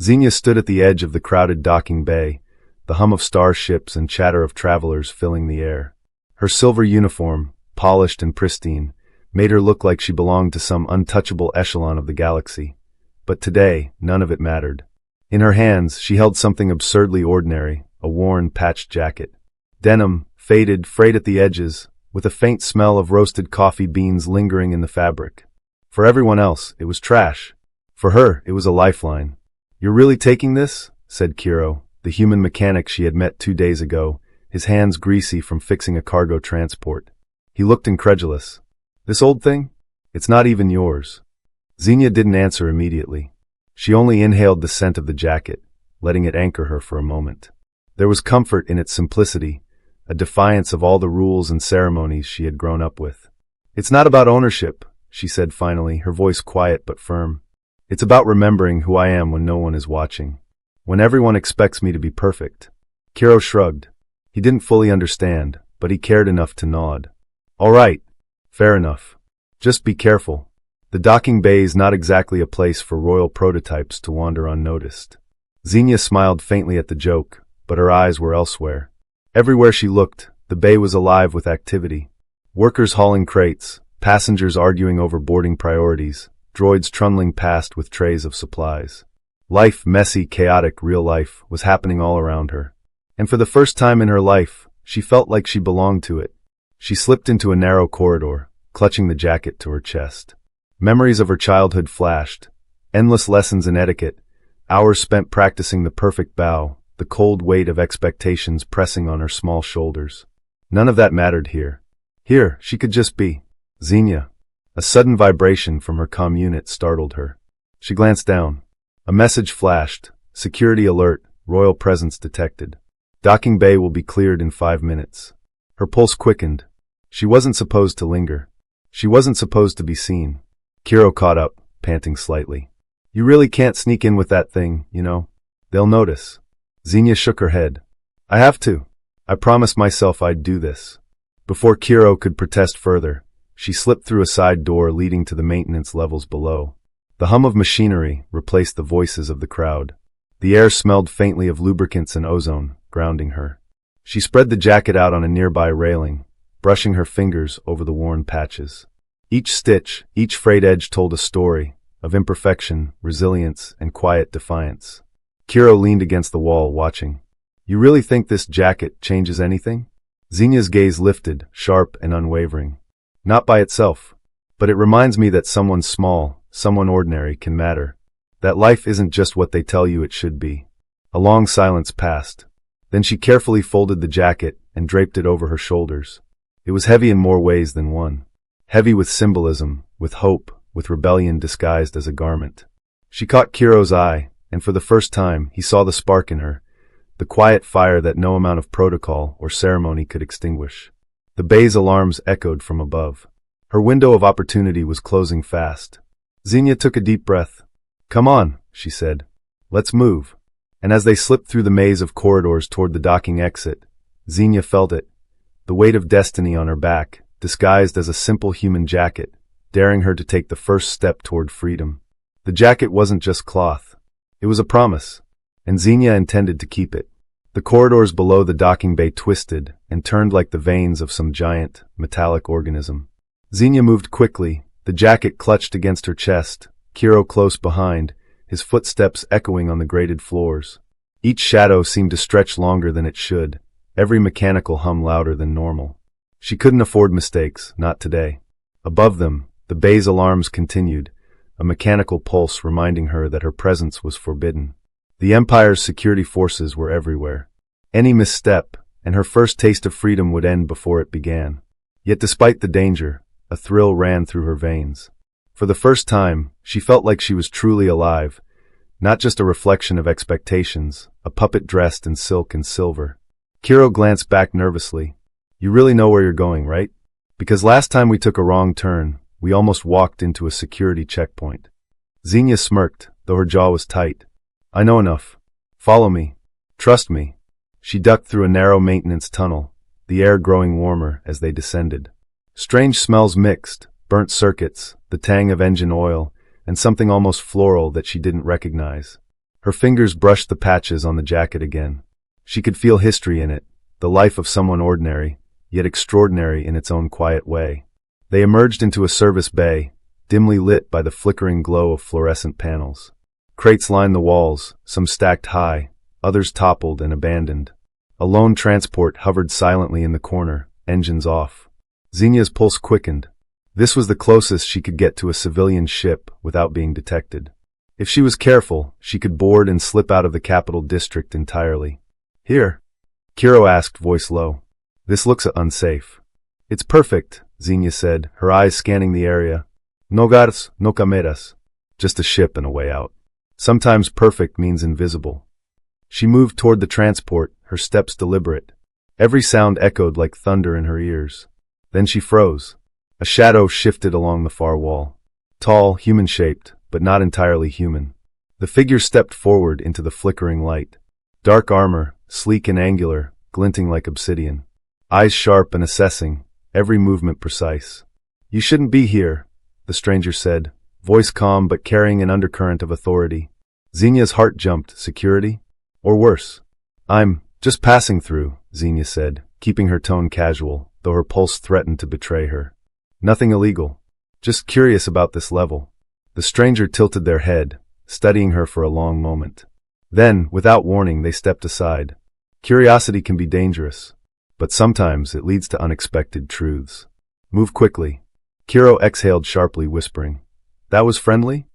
Zenya stood at the edge of the crowded docking bay, the hum of starships and chatter of travelers filling the air. Her silver uniform, polished and pristine, made her look like she belonged to some untouchable echelon of the galaxy. But today, none of it mattered. In her hands, she held something absurdly ordinary, a worn, patched jacket. Denim, faded, frayed at the edges, with a faint smell of roasted coffee beans lingering in the fabric. For everyone else, it was trash. For her, it was a lifeline. "You're really taking this?" said Kiro, the human mechanic she had met 2 days ago, his hands greasy from fixing a cargo transport. He looked incredulous. "This old thing? It's not even yours." Zenya didn't answer immediately. She only inhaled the scent of the jacket, letting it anchor her for a moment. There was comfort in its simplicity, a defiance of all the rules and ceremonies she had grown up with. "It's not about ownership," she said finally, her voice quiet but firm. "It's about remembering who I am when no one is watching. When everyone expects me to be perfect." Kiro shrugged. He didn't fully understand, but he cared enough to nod. "All right. Fair enough. Just be careful. The docking bay is not exactly a place for royal prototypes to wander unnoticed." Zenya smiled faintly at the joke, but her eyes were elsewhere. Everywhere she looked, the bay was alive with activity. Workers hauling crates, passengers arguing over boarding priorities, droids trundling past with trays of supplies. Life, messy, chaotic, real life, was happening all around her. And for the first time in her life, she felt like she belonged to it. She slipped into a narrow corridor, clutching the jacket to her chest. Memories of her childhood flashed, endless lessons in etiquette, hours spent practicing the perfect bow, the cold weight of expectations pressing on her small shoulders. None of that mattered here. Here, she could just be. Zenya. A sudden vibration from her comm unit startled her. She glanced down. A message flashed. "Security alert, royal presence detected. Docking bay will be cleared in 5 minutes." Her pulse quickened. She wasn't supposed to linger. She wasn't supposed to be seen. Kiro caught up, panting slightly. "You really can't sneak in with that thing, you know. They'll notice." Zenya shook her head. "I have to. I promised myself I'd do this." Before Kiro could protest further, she slipped through a side door leading to the maintenance levels below. The hum of machinery replaced the voices of the crowd. The air smelled faintly of lubricants and ozone, grounding her. She spread the jacket out on a nearby railing, brushing her fingers over the worn patches. Each stitch, each frayed edge told a story of imperfection, resilience, and quiet defiance. Kiro leaned against the wall, watching. "You really think this jacket changes anything?" Zenya's gaze lifted, sharp and unwavering. "Not by itself. But it reminds me that someone small, someone ordinary can matter. That life isn't just what they tell you it should be." A long silence passed. Then she carefully folded the jacket and draped it over her shoulders. It was heavy in more ways than one. Heavy with symbolism, with hope, with rebellion disguised as a garment. She caught Kiro's eye, and for the first time, he saw the spark in her, the quiet fire that no amount of protocol or ceremony could extinguish. The bay's alarms echoed from above. Her window of opportunity was closing fast. Zenya took a deep breath. "Come on," she said. "Let's move." And as they slipped through the maze of corridors toward the docking exit, Zenya felt it, the weight of destiny on her back, disguised as a simple human jacket, daring her to take the first step toward freedom. The jacket wasn't just cloth. It was a promise, and Zenya intended to keep it. The corridors below the docking bay twisted and turned like the veins of some giant, metallic organism. Zenya moved quickly, the jacket clutched against her chest, Kiro close behind, his footsteps echoing on the grated floors. Each shadow seemed to stretch longer than it should, every mechanical hum louder than normal. She couldn't afford mistakes, not today. Above them, the bay's alarms continued, a mechanical pulse reminding her that her presence was forbidden. The Empire's security forces were everywhere. Any misstep, and her first taste of freedom would end before it began. Yet despite the danger, a thrill ran through her veins. For the first time, she felt like she was truly alive, not just a reflection of expectations, a puppet dressed in silk and silver. Kiro glanced back nervously. "You really know where you're going, right? Because last time we took a wrong turn, we almost walked into a security checkpoint." Zenya smirked, though her jaw was tight. "I know enough. Follow me. Trust me." She ducked through a narrow maintenance tunnel, the air growing warmer as they descended. Strange smells mixed, burnt circuits, the tang of engine oil, and something almost floral that she didn't recognize. Her fingers brushed the patches on the jacket again. She could feel history in it, the life of someone ordinary, yet extraordinary in its own quiet way. They emerged into a service bay, dimly lit by the flickering glow of fluorescent panels. Crates lined the walls, some stacked high, others toppled and abandoned. A lone transport hovered silently in the corner, engines off. Zenya's pulse quickened. This was the closest she could get to a civilian ship without being detected. If she was careful, she could board and slip out of the capital district entirely. Here? Kiro asked, voice low. This looks unsafe. It's perfect, Zenya said, her eyes scanning the area. No guards, no cameras. Just a ship and a way out. Sometimes perfect means invisible. She moved toward the transport, her steps deliberate. Every sound echoed like thunder in her ears. Then she froze. A shadow shifted along the far wall. Tall, human-shaped, but not entirely human. The figure stepped forward into the flickering light. Dark armor, sleek and angular, glinting like obsidian. Eyes sharp and assessing, every movement precise. You shouldn't be here, the stranger said, voice calm but carrying an undercurrent of authority. Zenya's heart jumped. Security? Or worse? I'm just passing through, Zenya said, keeping her tone casual, though her pulse threatened to betray her. Nothing illegal. Just curious about this level. The stranger tilted their head, studying her for a long moment. Then, without warning, they stepped aside. Curiosity can be dangerous, but sometimes it leads to unexpected truths. Move quickly. Kiro exhaled sharply, whispering. That was friendly?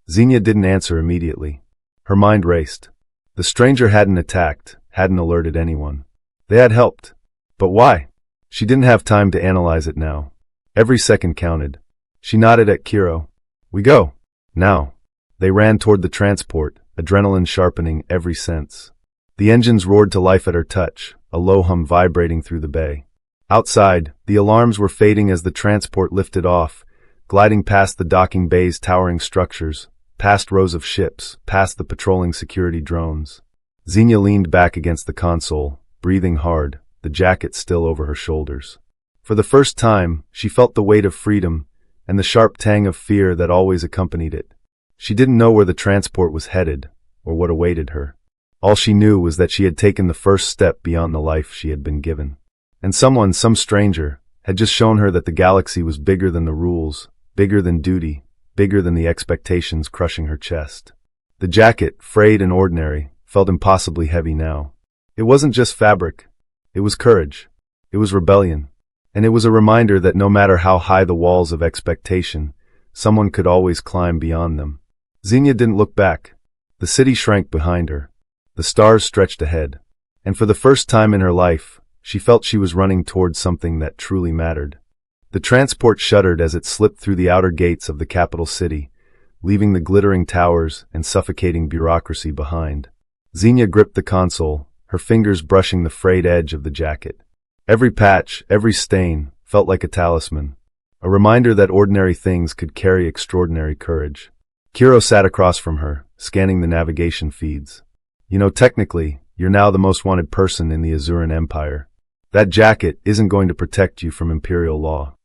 Zenya didn't answer immediately. Her mind raced. The stranger hadn't attacked, hadn't alerted anyone. They had helped. But why? She didn't have time to analyze it now. Every second counted. She nodded at Kiro. We go. Now. They ran toward the transport, adrenaline sharpening every sense. The engines roared to life at her touch, a low hum vibrating through the bay. Outside, the alarms were fading as the transport lifted off, gliding past the docking bay's towering structures, past rows of ships, past the patrolling security drones. Zenya leaned back against the console, breathing hard, the jacket still over her shoulders. For the first time, she felt the weight of freedom and the sharp tang of fear that always accompanied it. She didn't know where the transport was headed, or what awaited her. All she knew was that she had taken the first step beyond the life she had been given. And someone, some stranger, had just shown her that the galaxy was bigger than the rules, bigger than duty, bigger than the expectations crushing her chest. The jacket, frayed and ordinary, felt impossibly heavy now. It wasn't just fabric. It was courage. It was rebellion. And it was a reminder that no matter how high the walls of expectation, someone could always climb beyond them. Zenya didn't look back. The city shrank behind her. The stars stretched ahead. And for the first time in her life, she felt she was running towards something that truly mattered. The transport shuddered as it slipped through the outer gates of the capital city, leaving the glittering towers and suffocating bureaucracy behind. Zenya gripped the console, her fingers brushing the frayed edge of the jacket. Every patch, every stain, felt like a talisman, a reminder that ordinary things could carry extraordinary courage. Kiro sat across from her, scanning the navigation feeds. You know, technically, you're now the most wanted person in the Azuran Empire. That jacket isn't going to protect you from Imperial law.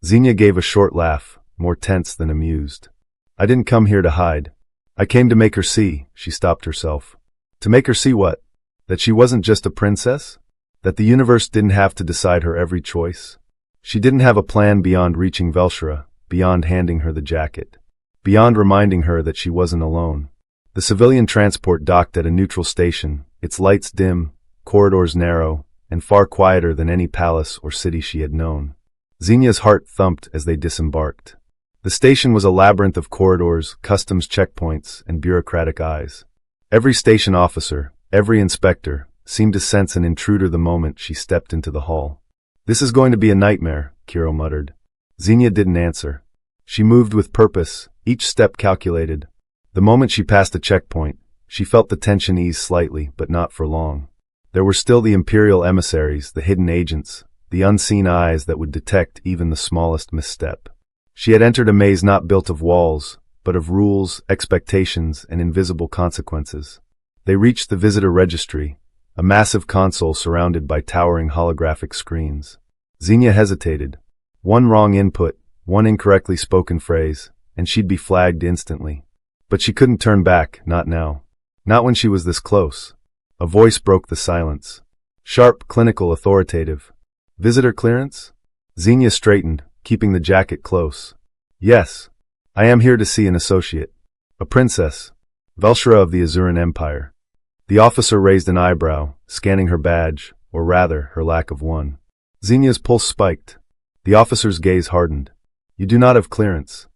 Zenya gave a short laugh, more tense than amused. I didn't come here to hide. I came to make her see. She stopped herself. To make her see what? That she wasn't just a princess? That the universe didn't have to decide her every choice? She didn't have a plan beyond reaching Velshira, beyond handing her the jacket, beyond reminding her that she wasn't alone. The civilian transport docked at a neutral station, its lights dim, corridors narrow, and far quieter than any palace or city she had known. Zenya's heart thumped as they disembarked. The station was a labyrinth of corridors, customs checkpoints, and bureaucratic eyes. Every station officer, every inspector, seemed to sense an intruder the moment she stepped into the hall. This is going to be a nightmare, Kiro muttered. Zenya didn't answer. She moved with purpose, each step calculated. The moment she passed a checkpoint, she felt the tension ease slightly, but not for long. There were still the Imperial emissaries, the hidden agents, the unseen eyes that would detect even the smallest misstep. She had entered a maze not built of walls, but of rules, expectations, and invisible consequences. They reached the visitor registry, a massive console surrounded by towering holographic screens. Zenya hesitated. One wrong input, one incorrectly spoken phrase, and she'd be flagged instantly. But she couldn't turn back, not now. Not when she was this close. A voice broke the silence. Sharp, clinical, authoritative. Visitor clearance? Zenya straightened, keeping the jacket close. Yes. I am here to see an associate. A princess. Velshra of the Azuran Empire. The officer raised an eyebrow, scanning her badge, or rather, her lack of one. Zenya's pulse spiked. The officer's gaze hardened. You do not have clearance.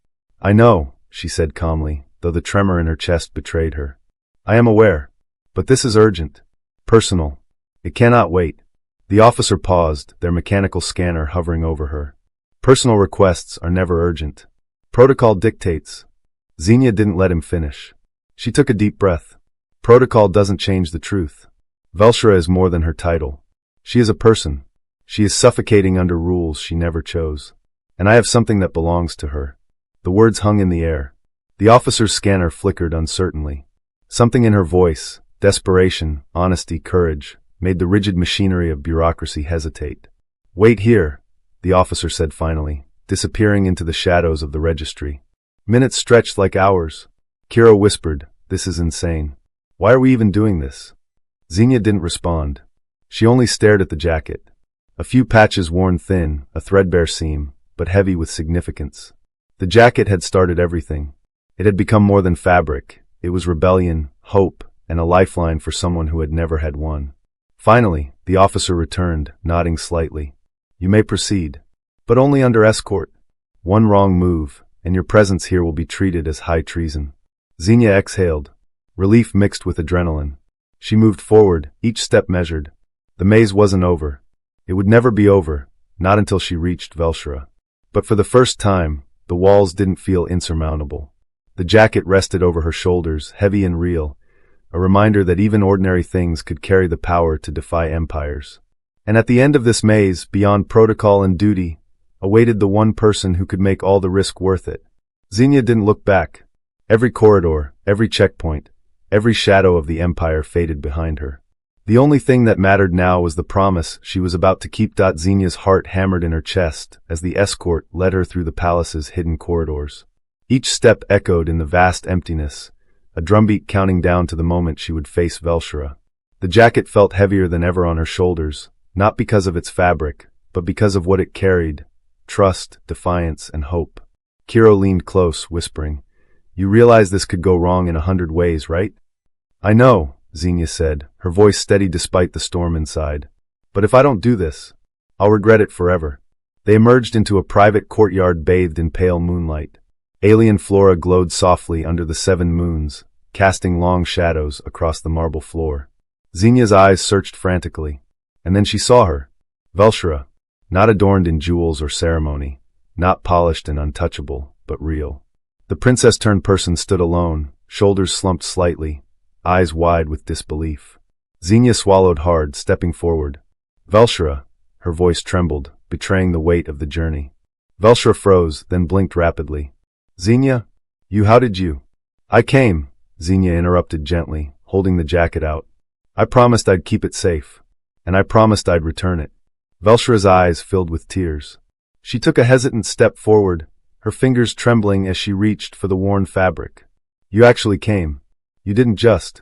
I know, she said calmly, though the tremor in her chest betrayed her. I am aware. But this is urgent. Personal. It cannot wait. The officer paused, their mechanical scanner hovering over her. Personal requests are never urgent. Protocol dictates. Zenya didn't let him finish. She took a deep breath. Protocol doesn't change the truth. Velshra is more than her title. She is a person. She is suffocating under rules she never chose. And I have something that belongs to her. The words hung in the air. The officer's scanner flickered uncertainly. Something in her voice, desperation, honesty, courage, made the rigid machinery of bureaucracy hesitate. Wait here, the officer said finally, disappearing into the shadows of the registry. Minutes stretched like hours. Kira whispered, this is insane. Why are we even doing this? Zenya didn't respond. She only stared at the jacket. A few patches worn thin, a threadbare seam, but heavy with significance. The jacket had started everything. It had become more than fabric. It was rebellion, hope, and a lifeline for someone who had never had one. Finally, the officer returned, nodding slightly. You may proceed, but only under escort. One wrong move, and your presence here will be treated as high treason. Zenya exhaled, relief mixed with adrenaline. She moved forward, each step measured. The maze wasn't over. It would never be over, not until she reached Velshra. But for the first time, the walls didn't feel insurmountable. The jacket rested over her shoulders, heavy and real, a reminder that even ordinary things could carry the power to defy empires. And at the end of this maze, beyond protocol and duty, awaited the one person who could make all the risk worth it. Zenya didn't look back. Every corridor, every checkpoint, every shadow of the empire faded behind her. The only thing that mattered now was the promise she was about to keep. Zenya's heart hammered in her chest as the escort led her through the palace's hidden corridors. Each step echoed in the vast emptiness, a drumbeat counting down to the moment she would face Velshra. The jacket felt heavier than ever on her shoulders, not because of its fabric, but because of what it carried: trust, defiance, and hope. Kiro leaned close, whispering, You realize this could go wrong in 100 ways, right? I know, Zenya said, her voice steady despite the storm inside. But if I don't do this, I'll regret it forever. They emerged into a private courtyard bathed in pale moonlight. Alien flora glowed softly under the 7 moons, casting long shadows across the marble floor. Zenya's eyes searched frantically, and then she saw her. Velshra, not adorned in jewels or ceremony, not polished and untouchable, but real. The princess-turned-person stood alone, shoulders slumped slightly, eyes wide with disbelief. Zenya swallowed hard, stepping forward. Velshra, her voice trembled, betraying the weight of the journey. Velshra froze, then blinked rapidly. Zenya? How did you? I came, Zenya interrupted gently, holding the jacket out. I promised I'd keep it safe. And I promised I'd return it. Velshra's eyes filled with tears. She took a hesitant step forward, her fingers trembling as she reached for the worn fabric. You actually came. You didn't just.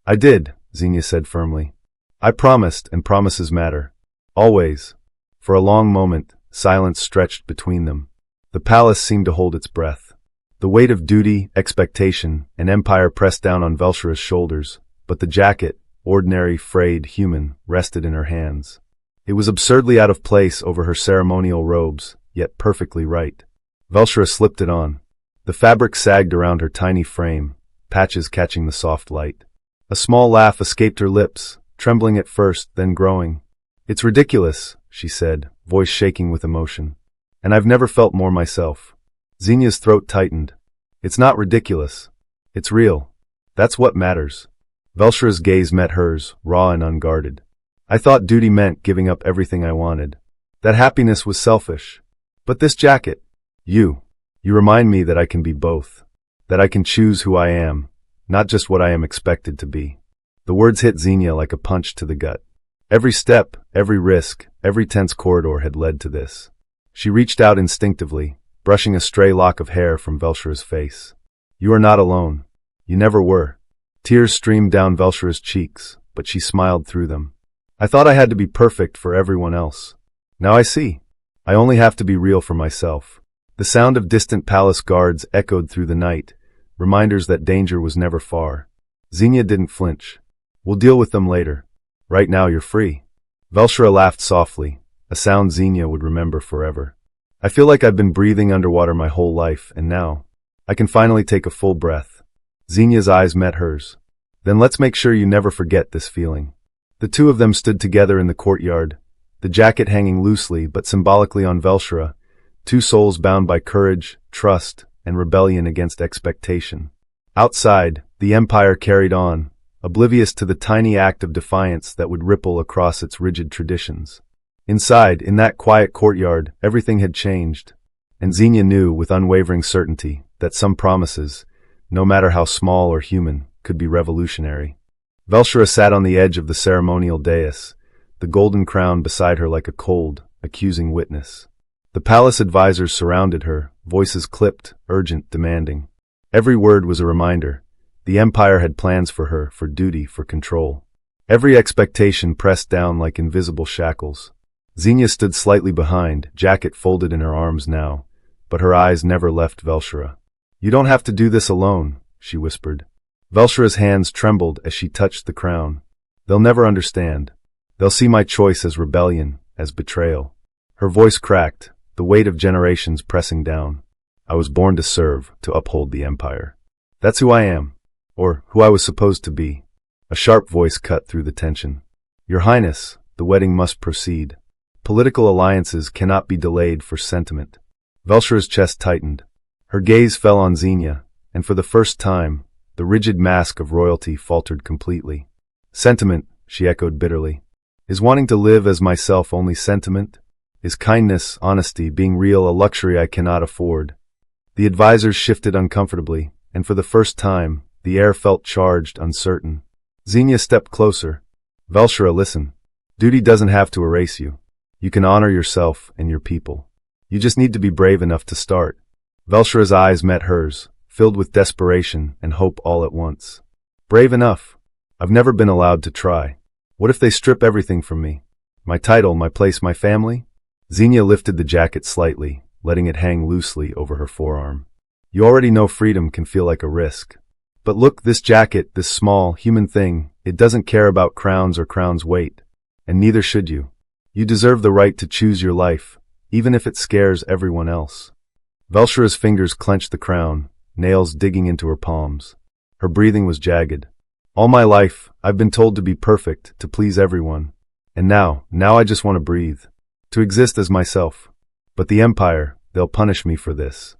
I did, Zenya said firmly. I promised, and promises matter. Always. For a long moment, silence stretched between them. The palace seemed to hold its breath. The weight of duty, expectation, and empire pressed down on Velshra's shoulders, but the jacket, ordinary, frayed, human, rested in her hands. It was absurdly out of place over her ceremonial robes, yet perfectly right. Velshra slipped it on. The fabric sagged around her tiny frame, patches catching the soft light. A small laugh escaped her lips, trembling at first, then growing. It's ridiculous, she said, voice shaking with emotion. And I've never felt more myself. Zenya's throat tightened. It's not ridiculous. It's real. That's what matters. Velshra's gaze met hers, raw and unguarded. I thought duty meant giving up everything I wanted. That happiness was selfish. But this jacket, you remind me that I can be both. That I can choose who I am, not just what I am expected to be. The words hit Zenya like a punch to the gut. Every step, every risk, every tense corridor had led to this. She reached out instinctively, brushing a stray lock of hair from Velshra's face. You are not alone. You never were. Tears streamed down Velshra's cheeks, but she smiled through them. I thought I had to be perfect for everyone else. Now I see. I only have to be real for myself. The sound of distant palace guards echoed through the night, reminders that danger was never far. Zenya didn't flinch. We'll deal with them later. Right now you're free. Velshra laughed softly, a sound Zenya would remember forever. I feel like I've been breathing underwater my whole life, and now I can finally take a full breath. Zenya's eyes met hers. Then let's make sure you never forget this feeling. The two of them stood together in the courtyard, the jacket hanging loosely but symbolically on Velshra, two souls bound by courage, trust, and rebellion against expectation. Outside, the Empire carried on, oblivious to the tiny act of defiance that would ripple across its rigid traditions. Inside, in that quiet courtyard, everything had changed, and Zenya knew with unwavering certainty that some promises, no matter how small or human, could be revolutionary. Velshra sat on the edge of the ceremonial dais, the golden crown beside her like a cold, accusing witness. The palace advisors surrounded her, voices clipped, urgent, demanding. Every word was a reminder. The Empire had plans for her, for duty, for control. Every expectation pressed down like invisible shackles. Zenya stood slightly behind, jacket folded in her arms now, but her eyes never left Velshra. You don't have to do this alone, she whispered. Velshra's hands trembled as she touched the crown. They'll never understand. They'll see my choice as rebellion, as betrayal. Her voice cracked, the weight of generations pressing down. I was born to serve, to uphold the Empire. That's who I am, or who I was supposed to be. A sharp voice cut through the tension. Your Highness, the wedding must proceed. Political alliances cannot be delayed for sentiment. Velshra's chest tightened. Her gaze fell on Zenya, and for the first time, the rigid mask of royalty faltered completely. Sentiment, she echoed bitterly. Is wanting to live as myself only sentiment? Is kindness, honesty, being real a luxury I cannot afford? The advisors shifted uncomfortably, and for the first time, the air felt charged, uncertain. Zenya stepped closer. Velshra, listen. Duty doesn't have to erase you. You can honor yourself and your people. You just need to be brave enough to start. Velshra's eyes met hers, filled with desperation and hope all at once. Brave enough? I've never been allowed to try. What if they strip everything from me? My title, my place, my family? Zenya lifted the jacket slightly, letting it hang loosely over her forearm. You already know freedom can feel like a risk. But look, this jacket, this small, human thing, it doesn't care about crowns or crown's weight. And neither should you. You deserve the right to choose your life, even if it scares everyone else. Velshra's fingers clenched the crown, nails digging into her palms. Her breathing was jagged. All my life, I've been told to be perfect, to please everyone. And now I just want to breathe. To exist as myself. But the Empire, they'll punish me for this.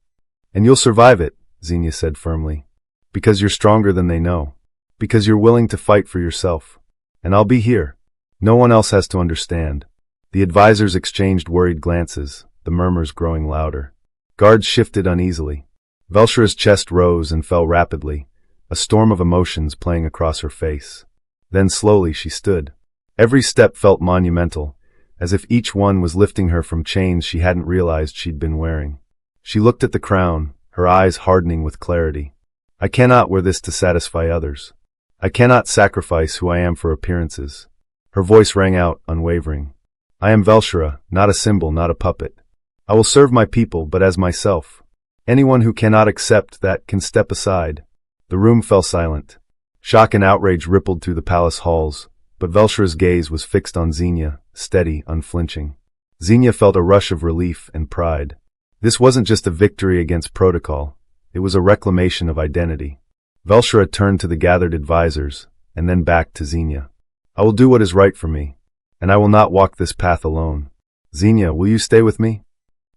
And you'll survive it, Zenya said firmly. Because you're stronger than they know. Because you're willing to fight for yourself. And I'll be here. No one else has to understand. The advisors exchanged worried glances, the murmurs growing louder. Guards shifted uneasily. Velshra's chest rose and fell rapidly, a storm of emotions playing across her face. Then slowly she stood. Every step felt monumental, as if each one was lifting her from chains she hadn't realized she'd been wearing. She looked at the crown, her eyes hardening with clarity. I cannot wear this to satisfy others. I cannot sacrifice who I am for appearances. Her voice rang out, unwavering. I am Velshra, not a symbol, not a puppet. I will serve my people, but as myself. Anyone who cannot accept that can step aside. The room fell silent. Shock and outrage rippled through the palace halls, but Velshra's gaze was fixed on Zenya, steady, unflinching. Zenya felt a rush of relief and pride. This wasn't just a victory against protocol, it was a reclamation of identity. Velshra turned to the gathered advisors, and then back to Zenya. I will do what is right for me, and I will not walk this path alone. Zenya, will you stay with me?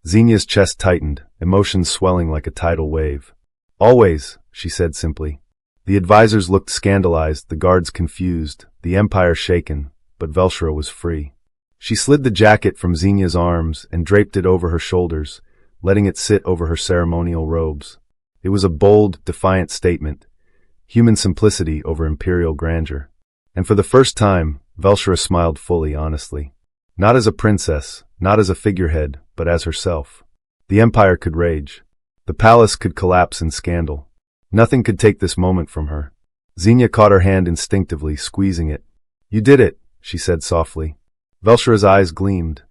Zenya's chest tightened, emotions swelling like a tidal wave. Always, she said simply. The advisors looked scandalized, the guards confused, the Empire shaken, but Velshra was free. She slid the jacket from Zenya's arms and draped it over her shoulders, letting it sit over her ceremonial robes. It was a bold, defiant statement, human simplicity over imperial grandeur. And for the first time, Velshra smiled fully, honestly. Not as a princess, not as a figurehead, but as herself. The Empire could rage. The palace could collapse in scandal. Nothing could take this moment from her. Zenya caught her hand instinctively, squeezing it. You did it, she said softly. Velshra's eyes gleamed.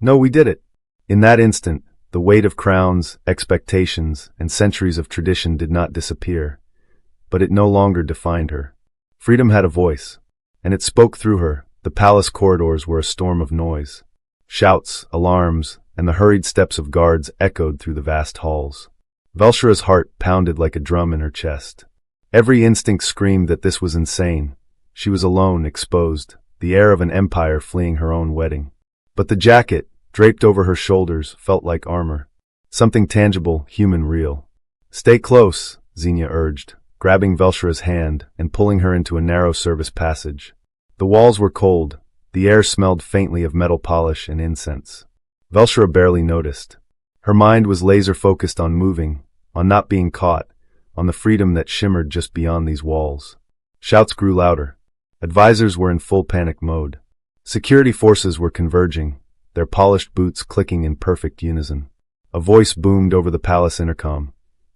No, we did it. In that instant, the weight of crowns, expectations, and centuries of tradition did not disappear, but it no longer defined her. Freedom had a voice, and it spoke through her. The palace corridors were a storm of noise. Shouts, alarms, and the hurried steps of guards echoed through the vast halls. Velshra's heart pounded like a drum in her chest. Every instinct screamed that this was insane. She was alone, exposed, the heir of an empire fleeing her own wedding. But the jacket, draped over her shoulders, felt like armor. Something tangible, human, real. Stay close, Zenya urged, grabbing Velshra's hand and pulling her into a narrow service passage. The walls were cold. The air smelled faintly of metal polish and incense. Velshra barely noticed. Her mind was laser-focused on moving, on not being caught, on the freedom that shimmered just beyond these walls. Shouts grew louder. Advisors were in full panic mode. Security forces were converging, their polished boots clicking in perfect unison. A voice boomed over the palace intercom.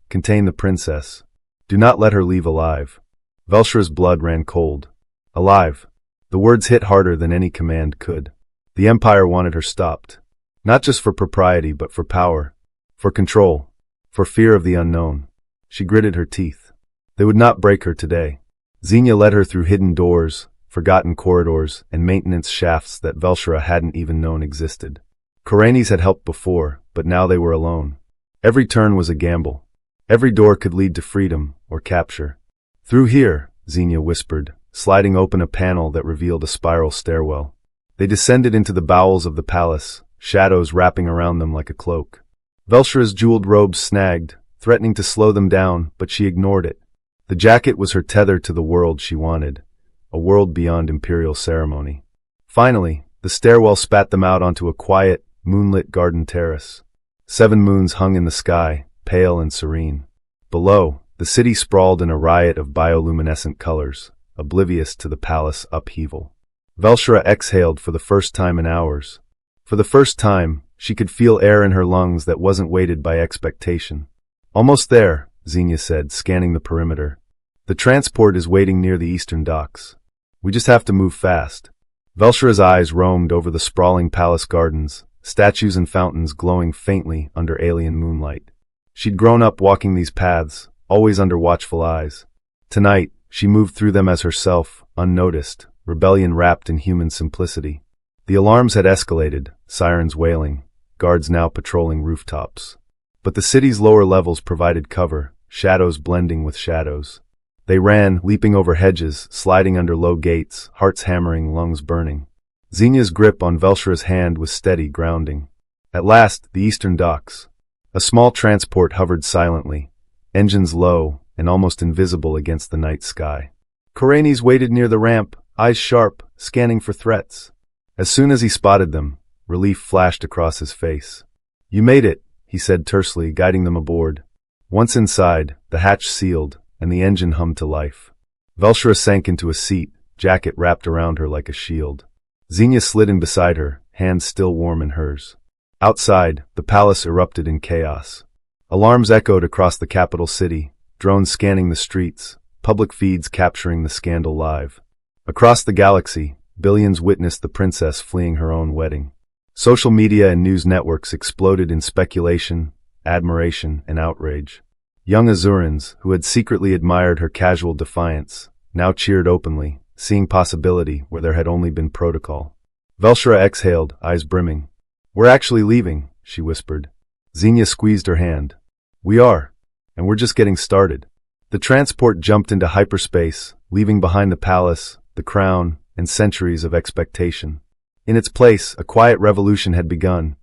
Contain the princess. Do not let her leave alive. Velshra's blood ran cold. Alive. The words hit harder than any command could. The Empire wanted her stopped. Not just for propriety, but for power. For control. For fear of the unknown. She gritted her teeth. They would not break her today. Zenya led her through hidden doors, forgotten corridors, and maintenance shafts that Velshra hadn't even known existed. Koranis had helped before, but now they were alone. Every turn was a gamble. Every door could lead to freedom or capture. Through here, Zenya whispered, sliding open a panel that revealed a spiral stairwell. They descended into the bowels of the palace, shadows wrapping around them like a cloak. Velshra's jeweled robes snagged, threatening to slow them down, but she ignored it. The jacket was her tether to the world she wanted, a world beyond imperial ceremony. Finally, the stairwell spat them out onto a quiet, moonlit garden terrace. 7 moons hung in the sky, pale and serene. Below, the city sprawled in a riot of bioluminescent colors, oblivious to the palace upheaval. Velshra exhaled for the first time in hours. For the first time, she could feel air in her lungs that wasn't weighted by expectation. Almost there, Zenya said, scanning the perimeter. The transport is waiting near the eastern docks. We just have to move fast. Velshra's eyes roamed over the sprawling palace gardens, statues and fountains glowing faintly under alien moonlight. She'd grown up walking these paths, always under watchful eyes. Tonight, she moved through them as herself, unnoticed, rebellion wrapped in human simplicity. The alarms had escalated, sirens wailing, guards now patrolling rooftops. But the city's lower levels provided cover, shadows blending with shadows. They ran, leaping over hedges, sliding under low gates, hearts hammering, lungs burning. Zenya's grip on Velshra's hand was steady, grounding. At last, the eastern docks. A small transport hovered silently, engines low and almost invisible against the night sky. Koranis waited near the ramp, eyes sharp, scanning for threats. As soon as he spotted them, relief flashed across his face. You made it, he said tersely, guiding them aboard. Once inside, the hatch sealed, and the engine hummed to life. Velshra sank into a seat, jacket wrapped around her like a shield. Zenya slid in beside her, hands still warm in hers. Outside, the palace erupted in chaos. Alarms echoed across the capital city, drones scanning the streets, public feeds capturing the scandal live. Across the galaxy, billions witnessed the princess fleeing her own wedding. Social media and news networks exploded in speculation, admiration, and outrage. Young Azurans, who had secretly admired her casual defiance, now cheered openly, seeing possibility where there had only been protocol. Velshra exhaled, eyes brimming. We're actually leaving, she whispered. Zenya squeezed her hand. We are, and we're just getting started. The transport jumped into hyperspace, leaving behind the palace, the crown, and centuries of expectation. In its place, a quiet revolution had begun,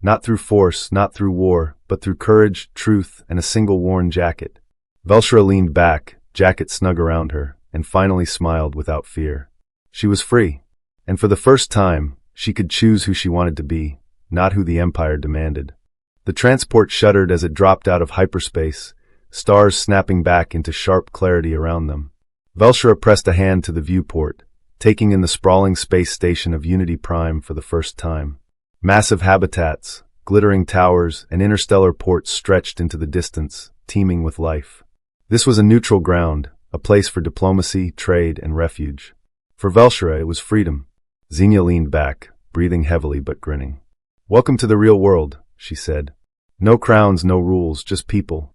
not through force, not through war, but through courage, truth, and a single worn jacket. Velshra leaned back, jacket snug around her, and finally smiled without fear. She was free, and for the first time, she could choose who she wanted to be, not who the Empire demanded. The transport shuddered as it dropped out of hyperspace, stars snapping back into sharp clarity around them. Velshra pressed a hand to the viewport, taking in the sprawling space station of Unity Prime for the first time. Massive habitats, glittering towers, and interstellar ports stretched into the distance, teeming with life. This was a neutral ground, a place for diplomacy, trade, and refuge. For Velshura, it was freedom. Zenya leaned back, breathing heavily but grinning. "Welcome to the real world," she said. "No crowns, no rules, just people."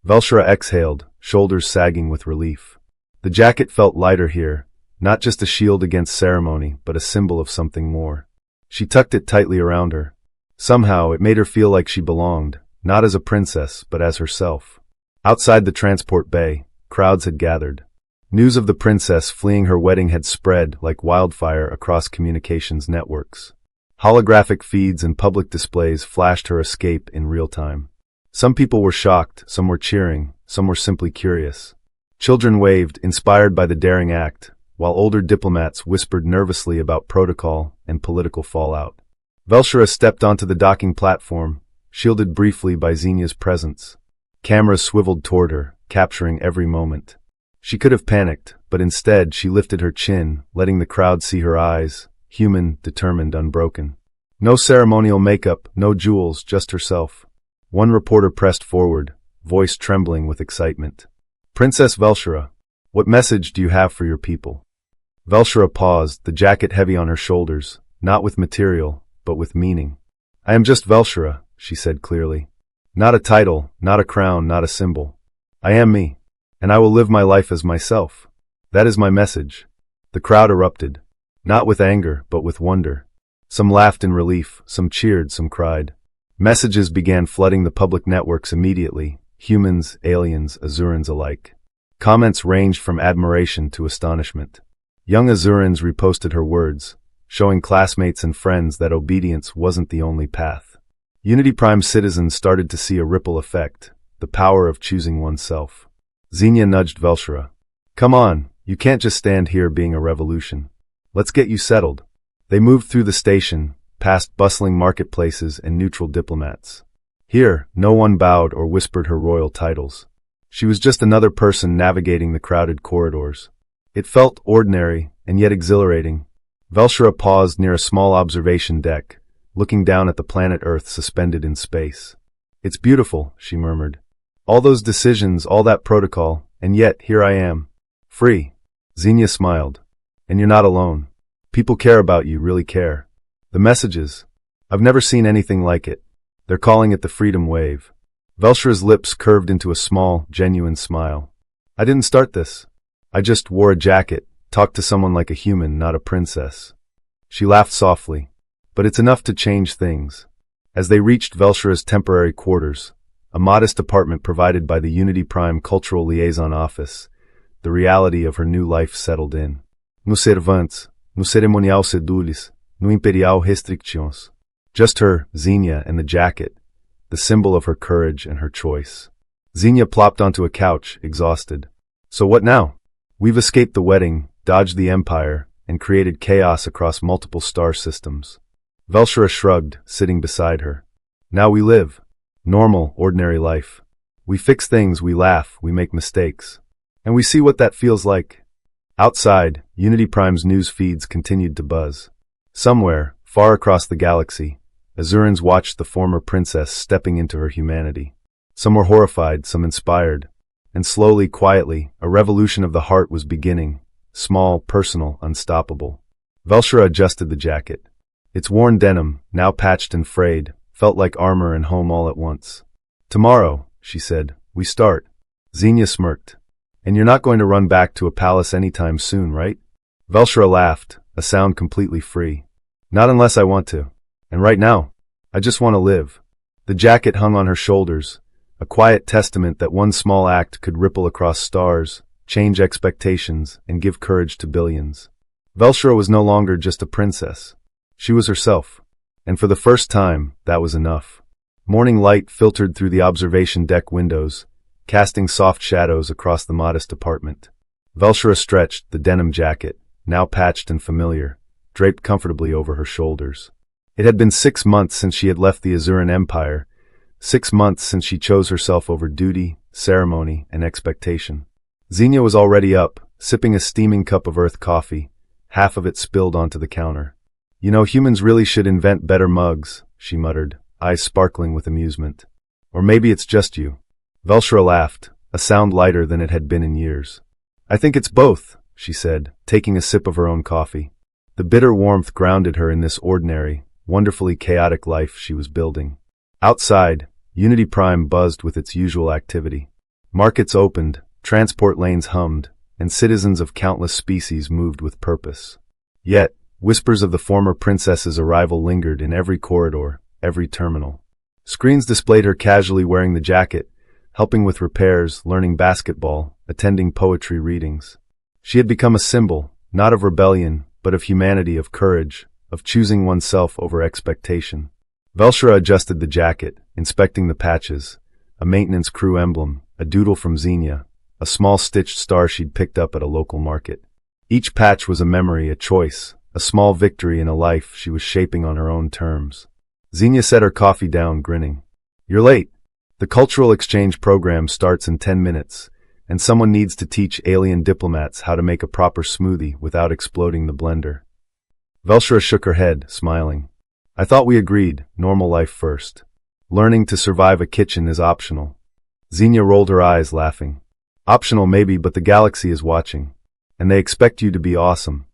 Velshura exhaled, shoulders sagging with relief. The jacket felt lighter here, not just a shield against ceremony, but a symbol of something more. She tucked it tightly around her. Somehow, it made her feel like she belonged, not as a princess, but as herself. Outside the transport bay, crowds had gathered. News of the princess fleeing her wedding had spread like wildfire across communications networks. Holographic feeds and public displays flashed her escape in real time. Some people were shocked, some were cheering, some were simply curious. Children waved, inspired by the daring act, while older diplomats whispered nervously about protocol and political fallout. Velshura stepped onto the docking platform, shielded briefly by Zenya's presence. Cameras swiveled toward her, capturing every moment. She could have panicked, but instead she lifted her chin, letting the crowd see her eyes, human, determined, unbroken. No ceremonial makeup, no jewels, just herself. One reporter pressed forward, voice trembling with excitement. "Princess Velshura, what message do you have for your people?" Velshura paused, the jacket heavy on her shoulders, not with material, but with meaning. "I am just Velshura," she said clearly. "Not a title, not a crown, not a symbol. I am me, and I will live my life as myself. That is my message." The crowd erupted, not with anger, but with wonder. Some laughed in relief, some cheered, some cried. Messages began flooding the public networks immediately, humans, aliens, Azurans alike. Comments ranged from admiration to astonishment. Young Azurans reposted her words, showing classmates and friends that obedience wasn't the only path. Unity Prime citizens started to see a ripple effect, the power of choosing oneself. Zenya nudged Velshura. "Come on, you can't just stand here being a revolution. Let's get you settled." They moved through the station, past bustling marketplaces and neutral diplomats. Here, no one bowed or whispered her royal titles. She was just another person navigating the crowded corridors. It felt ordinary and yet exhilarating. Velshura paused near a small observation deck, looking down at the planet Earth suspended in space. "It's beautiful," she murmured. "All those decisions, all that protocol, and yet here I am. Free." Zenya smiled. "And you're not alone. People care about you, really care. The messages. I've never seen anything like it. They're calling it the freedom wave." Velshura's lips curved into a small, genuine smile. "I didn't start this. I just wore a jacket, talked to someone like a human, not a princess." She laughed softly. "But it's enough to change things." As they reached Velshura's temporary quarters, a modest apartment provided by the Unity Prime Cultural Liaison Office, the reality of her new life settled in. "No servantes, no cerimonial sedulis, no imperial restrictions." Just her, Zenya, and the jacket, the symbol of her courage and her choice. Zenya plopped onto a couch, exhausted. "So what now? We've escaped the wedding, dodged the Empire, and created chaos across multiple star systems." Velshura shrugged, sitting beside her. "Now we live. Normal, ordinary life. We fix things, we laugh, we make mistakes. And we see what that feels like." Outside, Unity Prime's news feeds continued to buzz. Somewhere, far across the galaxy, Azurans watched the former princess stepping into her humanity. Some were horrified, some inspired. And slowly, quietly, a revolution of the heart was beginning. Small, personal, unstoppable. Velshura adjusted the jacket. Its worn denim, now patched and frayed, felt like armor and home all at once. "Tomorrow," she said, "we start." Zenya smirked. "And you're not going to run back to a palace anytime soon, right?" Velshura laughed, a sound completely free. "Not unless I want to. And right now, I just want to live." The jacket hung on her shoulders, a quiet testament that one small act could ripple across stars, change expectations, and give courage to billions. Velshura was no longer just a princess. She was herself. And for the first time, that was enough. Morning light filtered through the observation deck windows, casting soft shadows across the modest apartment. Velshura stretched, the denim jacket, now patched and familiar, draped comfortably over her shoulders. It had been 6 months since she had left the Azuran Empire, 6 months since she chose herself over duty, ceremony, and expectation. Zenya was already up, sipping a steaming cup of earth coffee, half of it spilled onto the counter. "You know, humans really should invent better mugs," she muttered, eyes sparkling with amusement. "Or maybe it's just you." Velshura laughed, a sound lighter than it had been in years. I think it's both, she said, taking a sip of her own coffee. The bitter warmth grounded her in this ordinary, wonderfully chaotic life she was building. Outside, Unity Prime buzzed with its usual activity. Markets opened, transport lanes hummed, and citizens of countless species moved with purpose. Yet, whispers of the former princess's arrival lingered in every corridor, every terminal. Screens displayed her casually wearing the jacket, helping with repairs, learning basketball, attending poetry readings. She had become a symbol, not of rebellion, but of humanity, of courage, of choosing oneself over expectation. Velshura adjusted the jacket, inspecting the patches, a maintenance crew emblem, a doodle from Zenya, a small stitched star she'd picked up at a local market. Each patch was a memory, a choice, a small victory in a life she was shaping on her own terms. Zenya set her coffee down, grinning. You're late. The cultural exchange program starts in 10 minutes, and someone needs to teach alien diplomats how to make a proper smoothie without exploding the blender. Velshura shook her head, smiling. I thought we agreed, normal life first. Learning to survive a kitchen is optional. Zenya rolled her eyes, laughing. Optional maybe, but the galaxy is watching. And they expect you to be awesome.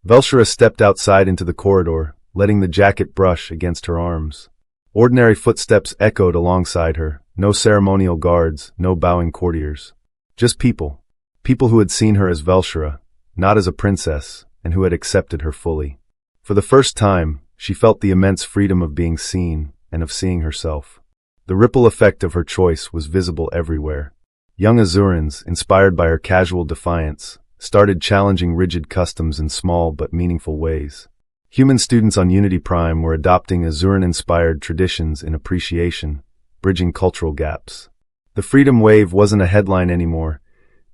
Velshura stepped outside into the corridor, letting the jacket brush against her arms. Ordinary footsteps echoed alongside her, no ceremonial guards, no bowing courtiers. Just people. People who had seen her as Velshura, not as a princess, and who had accepted her fully. For the first time, she felt the immense freedom of being seen, and of seeing herself. The ripple effect of her choice was visible everywhere. Young Azurans, inspired by her casual defiance, started challenging rigid customs in small but meaningful ways. Human students on Unity Prime were adopting Azuran-inspired traditions in appreciation, bridging cultural gaps. The freedom wave wasn't a headline anymore.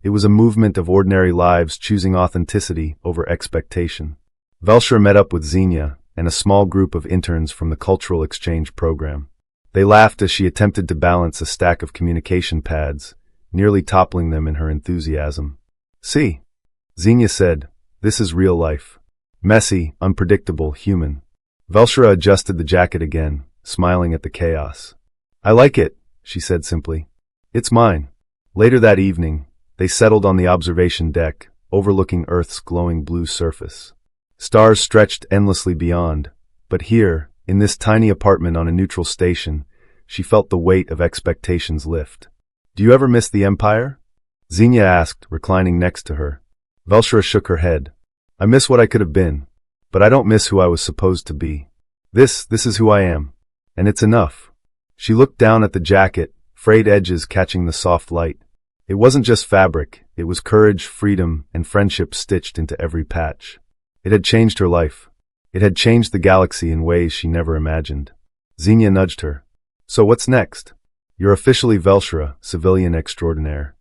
It was a movement of ordinary lives choosing authenticity over expectation. Velshura met up with Zenya and a small group of interns from the cultural exchange program. They laughed as she attempted to balance a stack of communication pads, nearly toppling them in her enthusiasm. See, Zenya said, this is real life. Messy, unpredictable, human. Velshura adjusted the jacket again, smiling at the chaos. I like it, she said simply. It's mine. Later that evening, they settled on the observation deck, overlooking Earth's glowing blue surface. Stars stretched endlessly beyond, but here, in this tiny apartment on a neutral station, she felt the weight of expectations lift. Do you ever miss the Empire? Zenya asked, reclining next to her. Velshura shook her head. I miss what I could have been, but I don't miss who I was supposed to be. This is who I am, and it's enough. She looked down at the jacket, frayed edges catching the soft light. It wasn't just fabric, it was courage, freedom, and friendship stitched into every patch. It had changed her life. It had changed the galaxy in ways she never imagined. Zenya nudged her. So what's next? You're officially Velshura, civilian extraordinaire.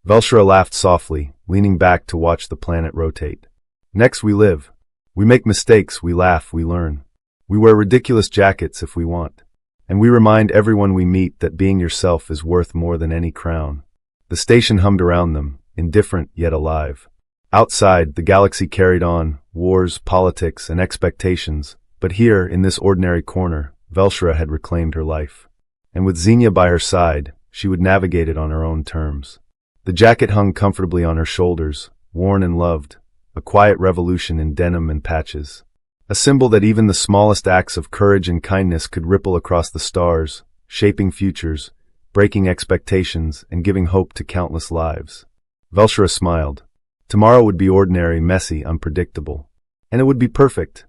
Velshura laughed softly, leaning back to watch the planet rotate. Next we live. We make mistakes, we laugh, we learn. We wear ridiculous jackets if we want. And we remind everyone we meet that being yourself is worth more than any crown. The station hummed around them, indifferent yet alive. Outside, the galaxy carried on, wars, politics, and expectations, but here, in this ordinary corner, Velshura had reclaimed her life. And with Zenya by her side, she would navigate it on her own terms. The jacket hung comfortably on her shoulders, worn and loved, a quiet revolution in denim and patches. A symbol that even the smallest acts of courage and kindness could ripple across the stars, shaping futures, breaking expectations, and giving hope to countless lives. Velshura smiled. Tomorrow would be ordinary, messy, unpredictable. And it would be perfect.